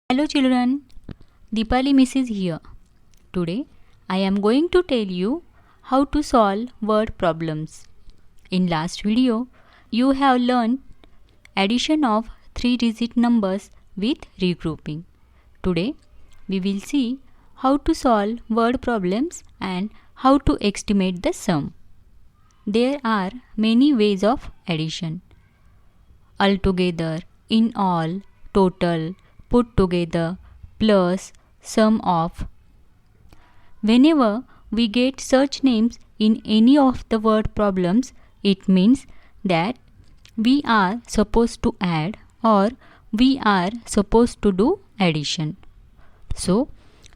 Hello children, Deepali Miss is here. Today I am going to tell you how to solve word problems. In last video, you have learned addition of 3-digit numbers with regrouping. Today we will see how to solve word problems and how to estimate the sum. There are many ways of addition. Altogether, in all, total, put together, plus, sum of. Whenever we get such names in any of the word problems, it means that we are supposed to add or we are supposed to do addition. So,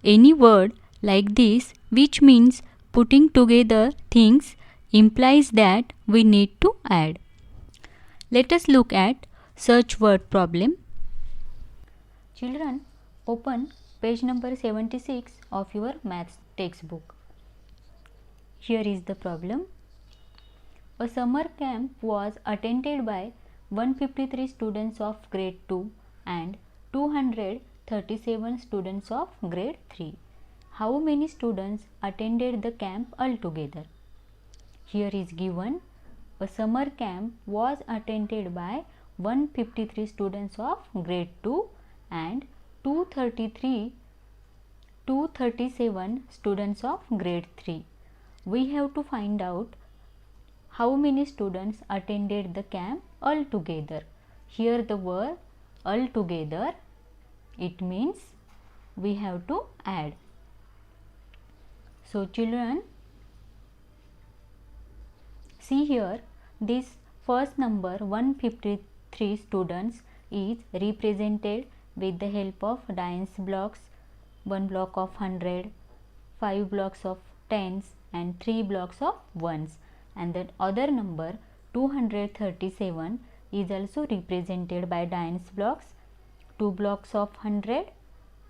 any word like this which means putting together things implies that we need to add. Let us look at search word problem. Children, open page number 76 of your maths textbook. Here is the problem. A summer camp was attended by 153 students of grade 2 and 237 students of grade 3. How many students attended the camp altogether? Here is given. A summer camp was attended by 153 students of grade 2 and 237 students of grade 3. We have to find out how many students attended the camp altogether. Here the word altogether, it means we have to add. So children, see here, this first number 153 students is represented with the help of Diane's blocks, 1 block of 100, 5 blocks of tens and 3 blocks of ones, and the other number 237 is also represented by Diane's blocks, 2 blocks of 100,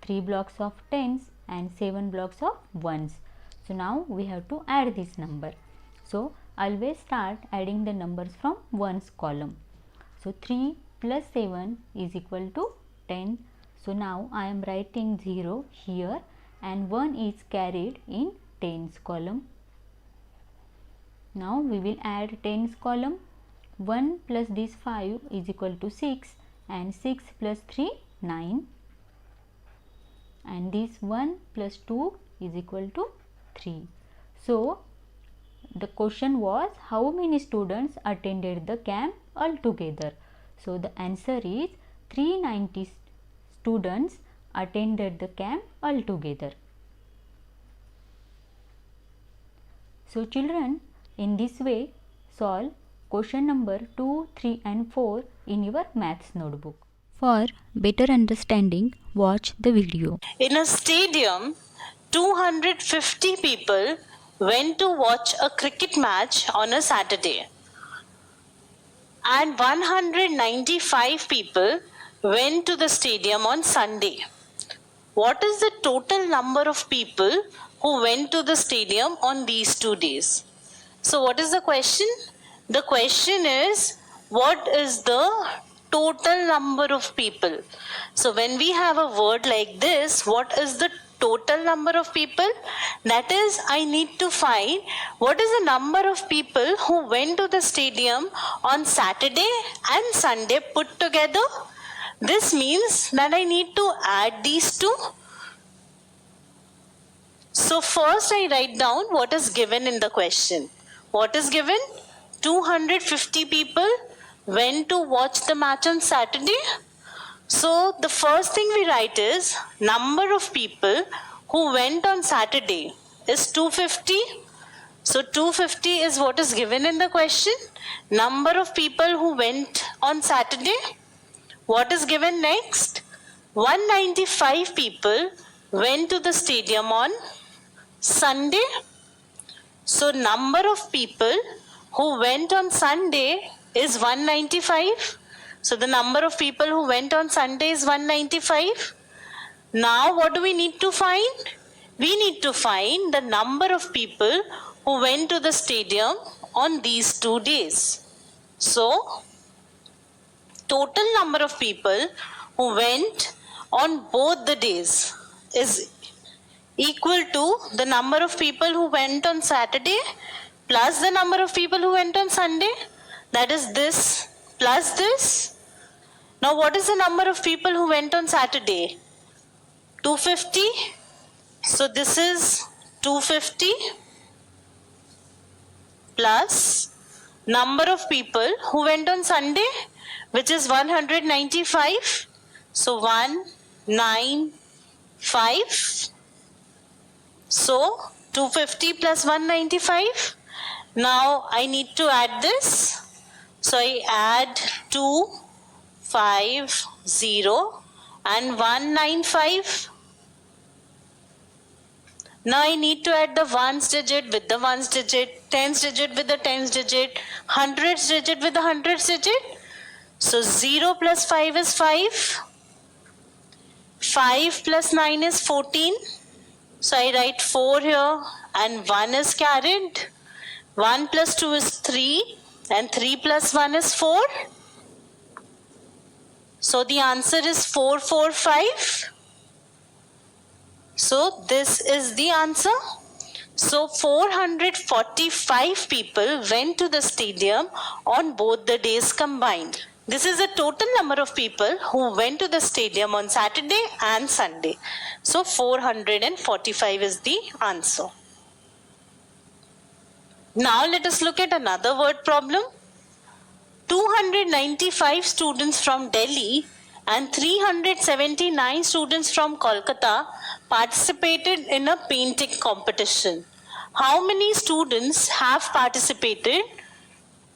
3 blocks of tens and 7 blocks of ones. So now we have to add this number. So always start adding the numbers from ones column. So 3 plus 7 is equal to 10. So now I am writing 0 here and 1 is carried in tens column. Now we will add tens column. 1 plus this 5 is equal to 6 and 6 plus 3 9 and this 1 plus 2 is equal to 3. So the question was how many students attended the camp altogether. So the answer is 390 students attended the camp altogether. So children, in this way solve question number 2, 3 and 4 in your maths notebook. For better understanding, watch the video. In a stadium, 250 people went to watch a cricket match on a Saturday, and 195 people went to the stadium on Sunday. What is the total number of people who went to the stadium on these 2 days? So what is the question? The question is, what is the total number of people? So when we have a word like this, what is the total number of people? That is, I need to find what is the number of people who went to the stadium on Saturday and Sunday put together. This means that I need to add these two. So first I write down what is given in the question. What is given? 250 people went to watch the match on Saturday. So the first thing we write is number of people who went on Saturday is 250. So 250 is what is given in the question. Number of people who went on Saturday. What is given next? 195 people went to the stadium on Sunday. So number of people who went on Sunday is 195. So the number of people who went on Sunday is 195. Now what do we need to find? We need to find the number of people who went to the stadium on these 2 days. So total number of people who went on both the days is equal to the number of people who went on Saturday plus the number of people who went on Sunday. That is this plus this. Now what is the number of people who went on Saturday? 250. So this is 250 plus number of people who went on Sunday, which is 195. So 195. So 250 plus 195. Now I need to add this. So I add 250 and 195. Now I need to add the ones digit with the ones digit, tens digit with the tens digit, hundreds digit with the hundreds digit. So 0 plus 5 is 5. 5 plus 9 is 14. So I write 4 here and 1 is carried. 1 plus 2 is 3 and 3 plus 1 is 4. So the answer is 445. So this is the answer. So 445 people went to the stadium on both the days combined. This is the total number of people who went to the stadium on Saturday and Sunday. So 445 is the answer. Now let us look at another word problem. 295 students from Delhi and 379 students from Kolkata participated in a painting competition. How many students have participated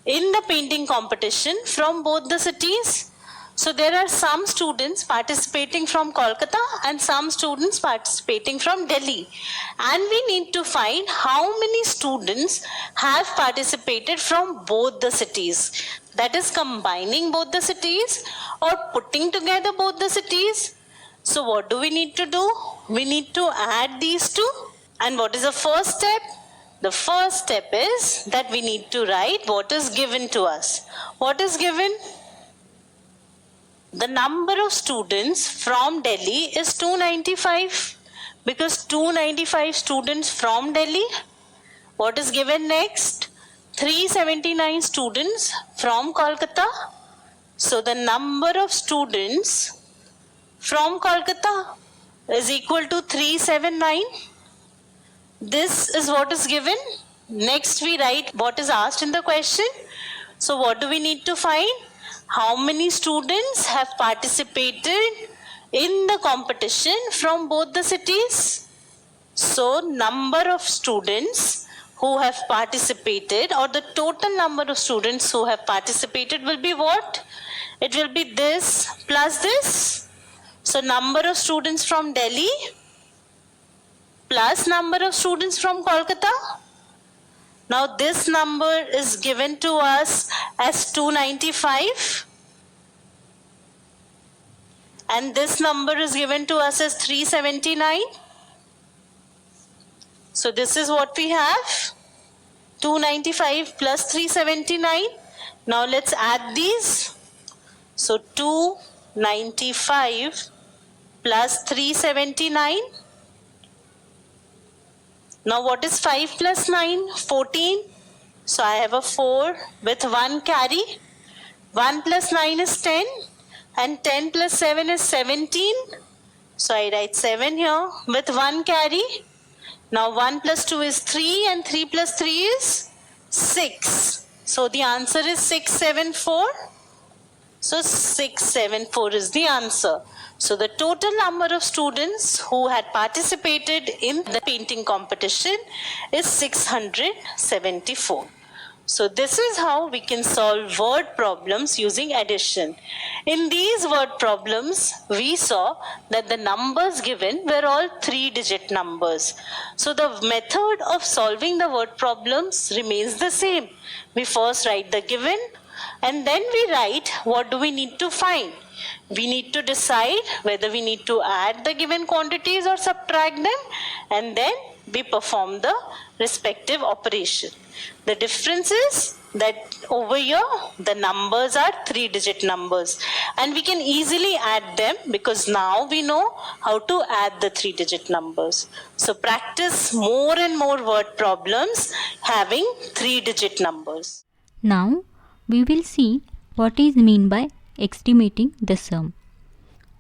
in the painting competition from both the cities? So there are some students participating from Kolkata and some students participating from Delhi. And we need to find how many students have participated from both the cities. That is combining both the cities or putting together both the cities. So what do we need to do? We need to add these two. And what is the first step? The first step is that we need to write what is given to us. What is given? The number of students from Delhi is 295 because 295 students from Delhi. What is given next? 379 students from Kolkata. So the number of students from Kolkata is equal to 379. This is what is given. Next we write what is asked in the question. So what do we need to find? How many students have participated in the competition from both the cities? So number of students who have participated, or the total number of students who have participated, will be what? It will be this plus this. So number of students from Delhi plus number of students from Kolkata. Now this number is given to us as 295 and this number is given to us as 379. So this is what we have, 295 plus 379. Now let's add these. So 295 plus 379. Now what is 5 plus 9? 14. So I have a 4 with 1 carry. 1 plus 9 is 10 and 10 plus 7 is 17. So I write 7 here with 1 carry. Now 1 plus 2 is 3 and 3 plus 3 is 6. So the answer is 674. So 674 is the answer. So the total number of students who had participated in the painting competition is 674. So this is how we can solve word problems using addition. In these word problems, we saw that the numbers given were all 3-digit numbers. So the method of solving the word problems remains the same. We first write the given and then we write what do we need to find. We need to decide whether we need to add the given quantities or subtract them, and then we perform the respective operation. The difference is that over here the numbers are 3-digit numbers, and we can easily add them because now we know how to add the 3-digit numbers. So practice more and more word problems having 3-digit numbers. Now we will see what is mean by estimating the sum.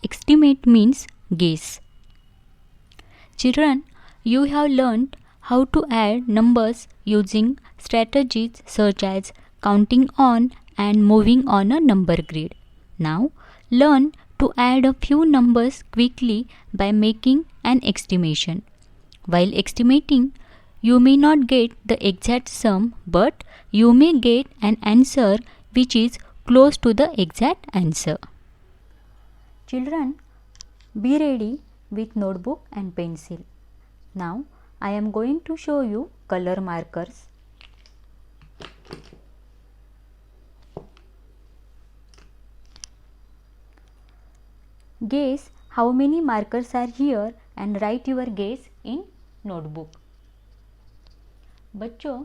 Estimate means guess. Children, you have learned how to add numbers using strategies such as counting on and moving on a number grid. Now, learn to add a few numbers quickly by making an estimation. While estimating, you may not get the exact sum, but you may get an answer which is close to the exact answer. Children, be ready with notebook and pencil. Now I am going to show you color markers. Guess how many markers are here and write your guess in notebook. बच्चों,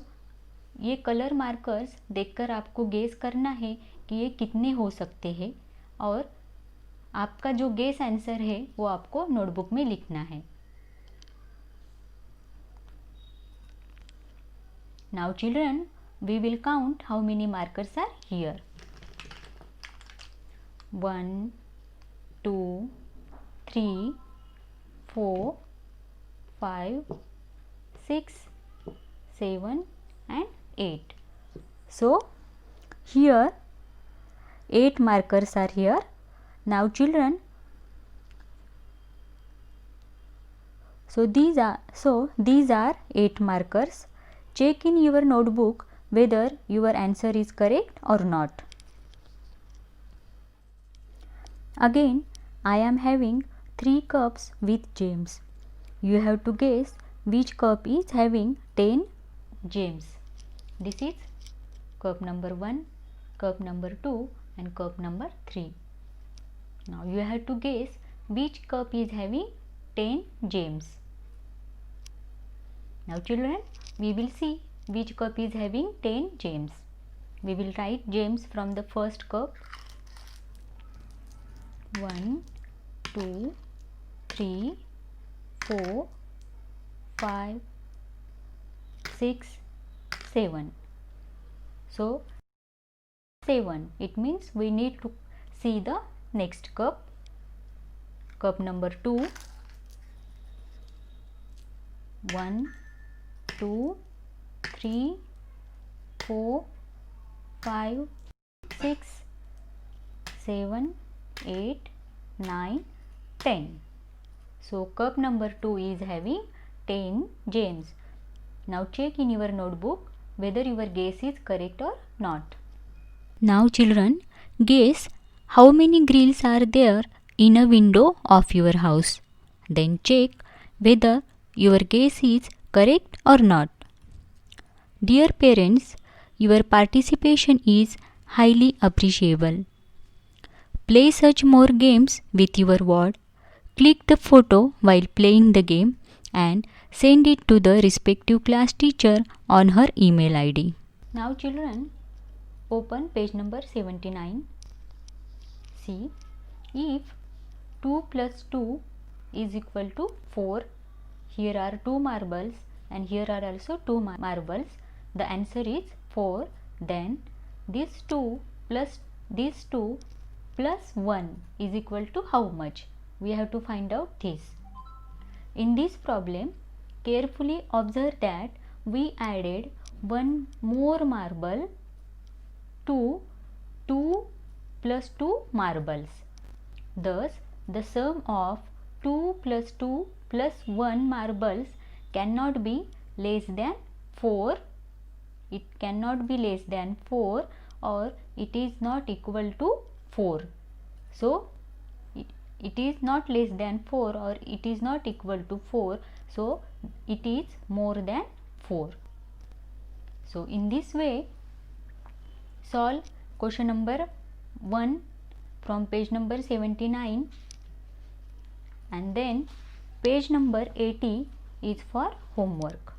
ये colour markers देखकर आपको guess करना है कि ये कितने हो सकते हैं और आपका जो गेस आंसर है वो आपको नोटबुक में लिखना है. Now children, we will count how many markers are here. 1, 2, 3, 4, 5, 6, 7 and 8. So here 8 markers are here. Now children, these are 8 markers. Check in your notebook whether your answer is correct or not. Again, I am having 3 cups with gems. You have to guess which cup is having 10 gems. This is cup number 1, cup number 2 and cup number 3. Now you have to guess which cup is having 10 gems. Now children, we will see which cup is having 10 gems. We will write gems from the first cup. 1, 2, 3, 4, 5, 6, 7. So 7, it means we need to see the next cup. Cup number 2. 1, 2, 3, 4, 5, 6, 7, 8, 9, 10. So cup number 2 is having 10 gems. Now check in your notebook whether your guess is correct or not. Now children, guess how many grills are there in a window of your house. Then check whether your guess is correct or not. Dear parents, your participation is highly appreciable. Play such more games with your ward. Click the photo while playing the game and send it to the respective class teacher on her email ID. Now children, open page number 79. See, if 2 plus 2 is equal to 4, here are 2 marbles and here are also 2 marbles. The answer is 4. Then this 2 plus 1 is equal to how much? We have to find out this. In this problem, carefully observe that we added one more marble to 2 plus 2 marbles. Thus, the sum of 2 plus 2 plus 1 marbles cannot be less than 4. It cannot be less than 4 or it is not equal to 4. So, it is not less than 4 or it is not equal to 4. So, it is more than 4. So, in this way, solve question number 1 from page number 79 and then page number 80 is for homework.